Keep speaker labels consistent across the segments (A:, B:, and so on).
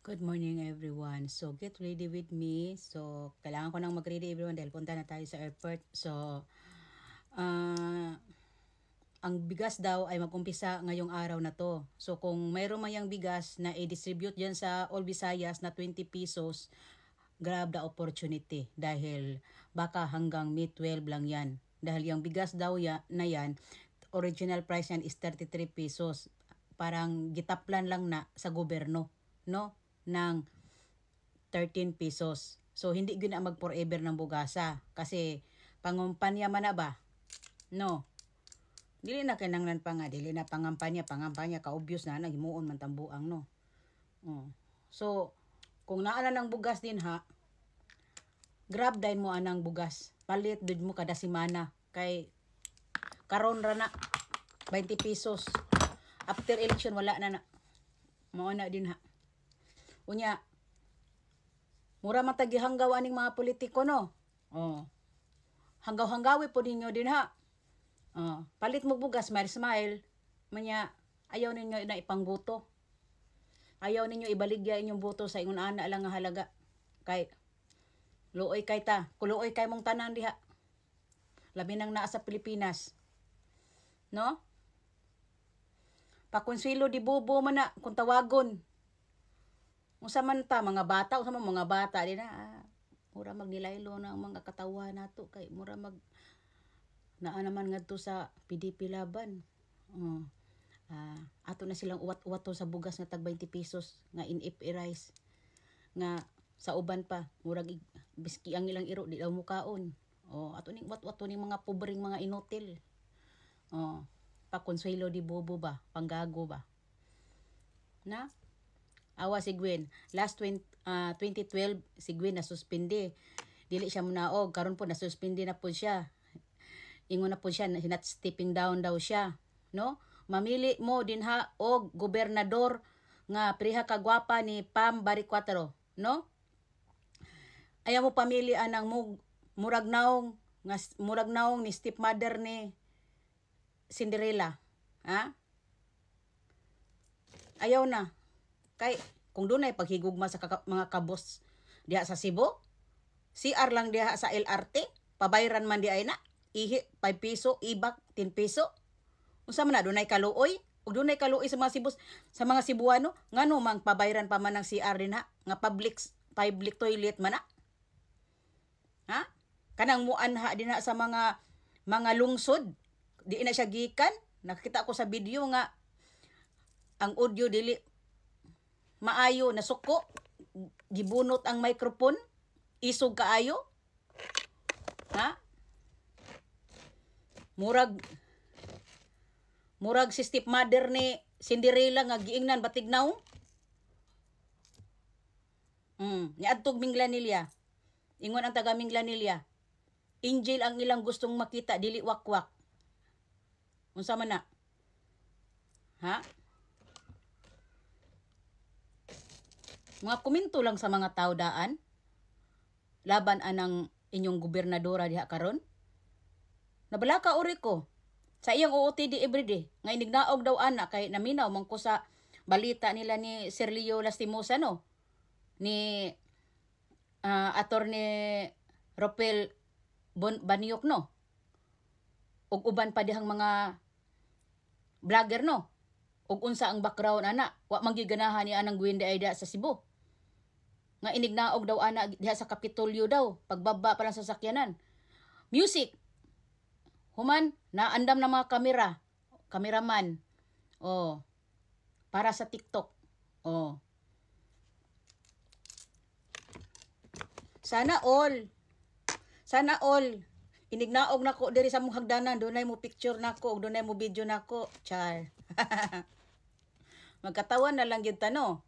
A: Good morning everyone. So get ready with me. So kailangan ko nang mag-ready everyone dahil punta na tayo sa airport. So ang bigas daw ay mag-umpisa ngayong araw na to. So kung mayroon mayang bigas na i-distribute dyan sa All Visayas na 20 pesos, grab the opportunity dahil baka hanggang May 12 lang yan. Dahil yung bigas daw na yan, original price yan is 33 pesos. Parang gitaplan lang na sa gobyerno, no? Ng 13 pesos. So, hindi gina mag-forever ng bugasa. Kasi, pangumpanya man na ba? No. Dili na kinanglan pa nga. Dili na pangampanya. Ka-obvious na. Nagimuon man tambuang, no. So, kung naala ng bugas din ha, grab din mo anang bugas. Palit din mo kada simana. Kay, karon ra na. 20 pesos. After election, wala na na. Mauna din ha. Unya, mura matagihanggaw aning mga politiko, no? Hanggaw-hanggawi po ninyo din, ha? Palit mo bugas, smile. Manya, ayaw ninyo na ipangbuto. Ayaw ninyo ibaligya inyong buto sa ingon ana lang nga halaga. Kay, luoy kay ta. Kuluoy kay mong tanan diha. Labi nang naa sa Pilipinas. No? Pakonsuelo di bobo man na, kung tawagon. Unsa man ta mga bata, unsa man mga bata din na mura magnilaylo na ang mga katawa nato kay mura naa naman ngadto sa PDP laban. Ato na silang uwat-uwat to sa bugas nga tag 20 pesos nga in-if rice nga sa uban pa murag biski ang ilang iro di daw mukaon. Ato ning uwat-uwat ning mga pobreng mga inutil. Pa Consuelo di bobo ba, panggago ba. Na? Awa si Gwen. Last 2012, si Gwen nasuspindi. Dili siya munaog. Karon po nasuspindi na po siya. Ingon na po siya, not stepping down daw siya. No? Mamili mo din ha og gobernador nga priha kagwapa ni Pam Baricuatro. No? Ayaw mo pamili anang murag naong ni stepmother ni Cinderella. Ha? Ayaw na. Kay kung doon ay paghigugma sa mga kabos diha sa Cebu, CR lang diha sa LRT, pabayran man di ay na, ihi 5 peso, ibak 10 peso. Unsa man na doon ay kaluoy? Ug doon ay kaluoy sa mga Cebuano, ngano mang pabayran pa man ng CR din ha, nga public toilet man na. Ha? Kanang muanha din ha sa mga lungsod, di na siya gikan. Nakita ko sa video nga ang audio dili maayo na suko, gibunot ang microphone, isog kaayo. Ha? Murag si stepmother ni Cinderella nga giingnan batignaw. Niadtog Minglanilla. Ingon ang taga Minglanilla. Angel ang ilang gustong makita, dili wakwak. Unsa man na? Ha? Mga komento lang sa mga tao daan. Laban anang inyong gobernadora diha karon. Nabalaka uri ko. Sa iyang OOTD everyday. Nga inignaog daw ana kay naminaw man ko sa balita nila ni Sir Leo Lastimosa, no? Ni Attorney Ropel Baniok, no? Ug uban pa dihang mga vlogger, no? Ug unsa ang background ana? Wa man giganahan ni anang Gwende Aida sa Cebu. Nga inignaog daw ana diha sa Kapitolyo daw, pagbaba pa lang sa sakyanan. Music. Human naandam na mga kameraman. Para sa TikTok. Sana all inignaog nako diri sa mong hagdanan, dunay mo picture nako, dunay mo video nako, char. Magkatawan na lang gyud ta, no?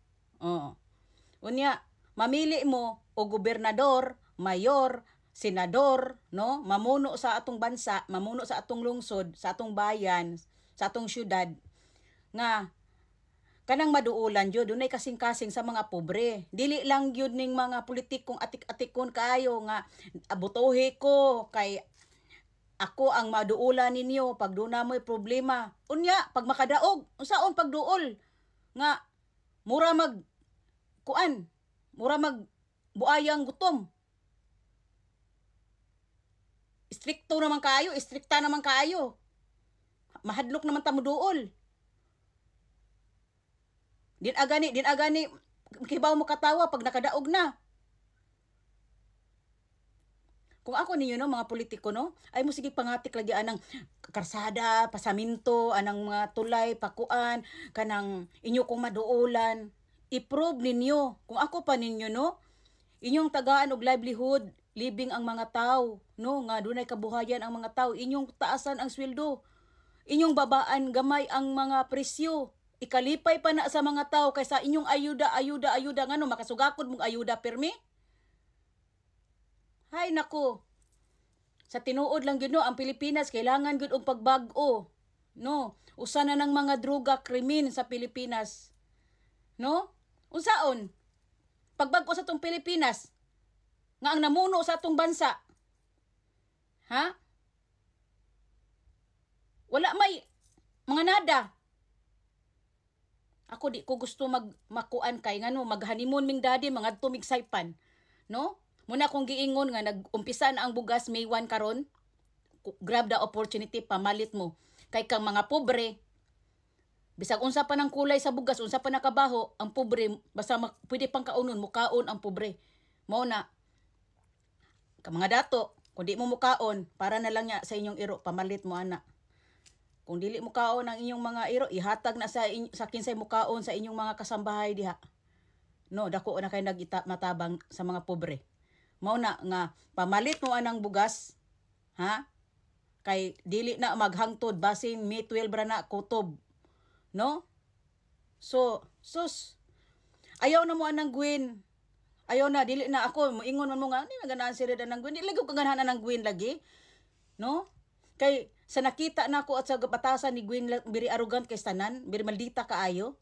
A: Unya, mamili mo o gobernador, mayor, senador, no? Mamuno sa atong bansa, mamuno sa atong lungsod, sa atong bayan, sa atong syudad nga kanang maduulan jud dunay kasing-kasing sa mga pobre. Dili lang gyud ning mga politikong atik-atikon kaayo nga abutohe ko kay ako ang maduulan ninyo pag duna mo'y problema. Unya pag makadaog, unsaon pagduol nga mura mag kuan, mura buayang gutom. Istrikto naman kayo, istrikta naman kayo. Mahadlok naman tamo duol. Din agani, kibaw mo katawa pag nakadaog na. Kung ako ninyo no, mga politiko no, ay mo sige pangatik lagi anang karsada, pasaminto, anang mga tulay, pakuan, kanang inyo kong maduulan. I-prove ninyo. Kung ako pa ninyo no, inyong tagaan og livelihood, living ang mga tao, no, nga dunay kabuhayan ang mga tao, inyong taasan ang sweldo, inyong babaan gamay ang mga presyo, ikalipay pa na sa mga tao kaysa inyong ayuda ngano makasugakod mong ayuda permi. Hay nako. Sa tinuod lang gyud no, ang Pilipinas kailangan gyud og pagbag-o, no. Usa na ng mga droga krimen sa Pilipinas. No? Unsaon? Pagbag-o sa tong Pilipinas nga ang namuno sa atong bansa. Ha? Wala may mga nada. Ako di ko gusto makuan kay ngano mag-honeymoon ming daddy mga tumig saypan, no? Muna kong giingon nga nag-umpisa na ang bugas May 1 karon. Grab the opportunity pamalit mo. Kay kang mga pobre, bisag unsa pa ng kulay sa bugas, unsa pa nakabaho, ang pobre basta pwede pang kaunon, mukaon ang pobre. Mao na ka mga dato, kung di mo mukaon, para na lang niya sa inyong iro, pamalit mo ana. Kung dili mukaon ang inyong mga iro, ihatag na sa kinsay mukaon sa inyong mga kasambahay diha. No, dako na kay matabang sa mga pobre. Mao na nga pamalit mo anang bugas, ha? Kay dili na maghangtod basin May 12 ra na kutob. No? So, sus. Ayaw na mo anang Gwen. Ayaw na, dili na ako, moingon man mo nga, hindi maganaan si Red anang Gwen. Dili ko kaganahan anang Gwen lagi. No? Kay, sa nakita na ako at sa batasan ni Gwen, biri arrogant kay tanan, biri maldita kaayo.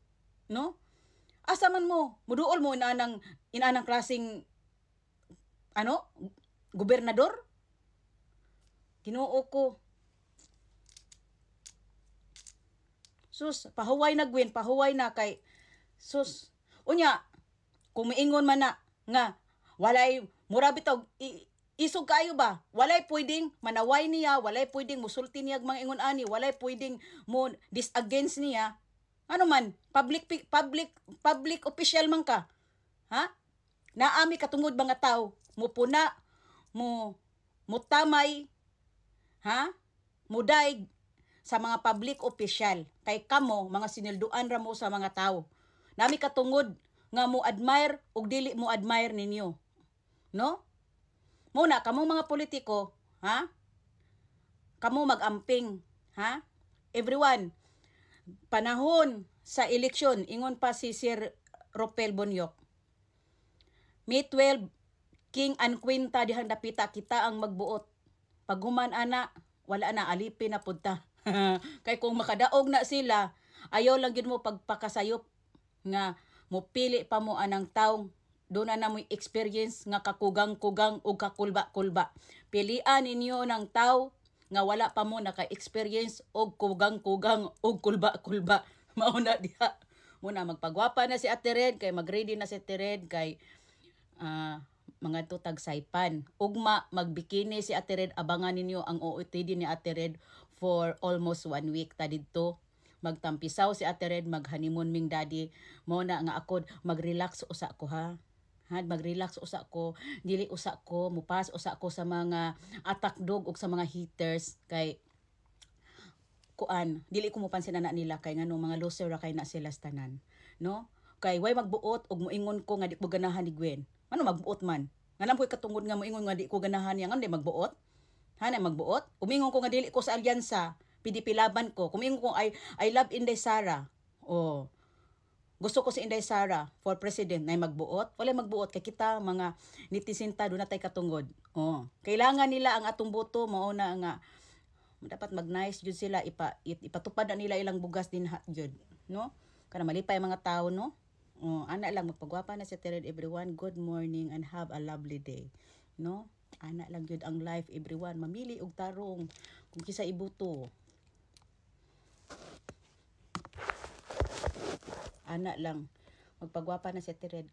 A: No? Asa man mo, muduol mo inanang klaseng, gobernador? Ginoo ko. Sus, pahuway na Gwen, pahuway na kay, sus, unya, kung miingon man na, nga, walay, mura bitog, isog kayo ba? Walay pwedeng manaway niya, walay pwedeng musulti niya mga ingon ani, walay pwedeng mo dis-against niya. Ano man, public official man ka. Ha? Naami katungod mga tao, mupuna, mutamay, ha? Mudaig sa mga public official. Kay kamo, mga sinilduan ra mo sa mga tao. Nami katungod, nga mo admire ug dili mo admire ninyo. No? Muna kamo mga politiko, ha? Kamo mag-amping, ha? Everyone, panahon sa eleksyon, ingon pa si Sir Ropel Bonyok. May 12, King and Queen ta dihang dapita kita ang magbuot. Pag human ana, wala na alipin na punta. Kay kung makadaog na sila, ayaw lang gid mo pagpakasayop nga mupili pa mo anang taong doon na mo experience nga kakugang-kugang o kakulba-kulba. Pilian ninyo ng tao nga wala pa mo naka-experience og kugang-kugang o kulba-kulba. Mauna diha. Muna magpagwapa na si Ate Red, kay mag-ready na si Ate Red, kay mga tutag saypan. Ugma, magbikini si Ate Red, abangan ninyo ang OOTD ni Ate Red for almost 1 week. Ta dito magtampisaw si Ate Red, mag-honeymoon ming daddy. Muna nga ako, mag-relax usa ko ha. Mag-relax usa ko, dili usa ko, mupas usa ko sa mga attack dog ug sa mga haters, kay kuan, dili ko mopansin na nila kay ngano mga loser ra kay na sila tanan, no? Kay way magbuot ug moingon ko nga di ko ganahan ni Gwen. Ano magbuot man? Nganam ko katungod nga moingon nga di ko ganahan niya, ngano di magbuot? Hanay magbuot? Umingon ko nga dili ko sa alyansa, PDP laban ko. Kumingon ko I love Inday Sara. Oh. Gusto ko si Inday Sara for president na magbuot. Wala magbuot kay kita mga netizen ta do na tay katungod. Oh, kailangan nila ang atong boto, mao na nga dapat mag-nice jud sila, ipatupad na nila ilang bugas din jud, no? Kana malipay mga tao, no? Oh, ana lang magpagwapa na si Ted everyone. Good morning and have a lovely day, no? Ana lang jud ang life everyone. Mamili og tarong kung kisa ibuto. Ana lang. Magpagwapa na si Ate Red.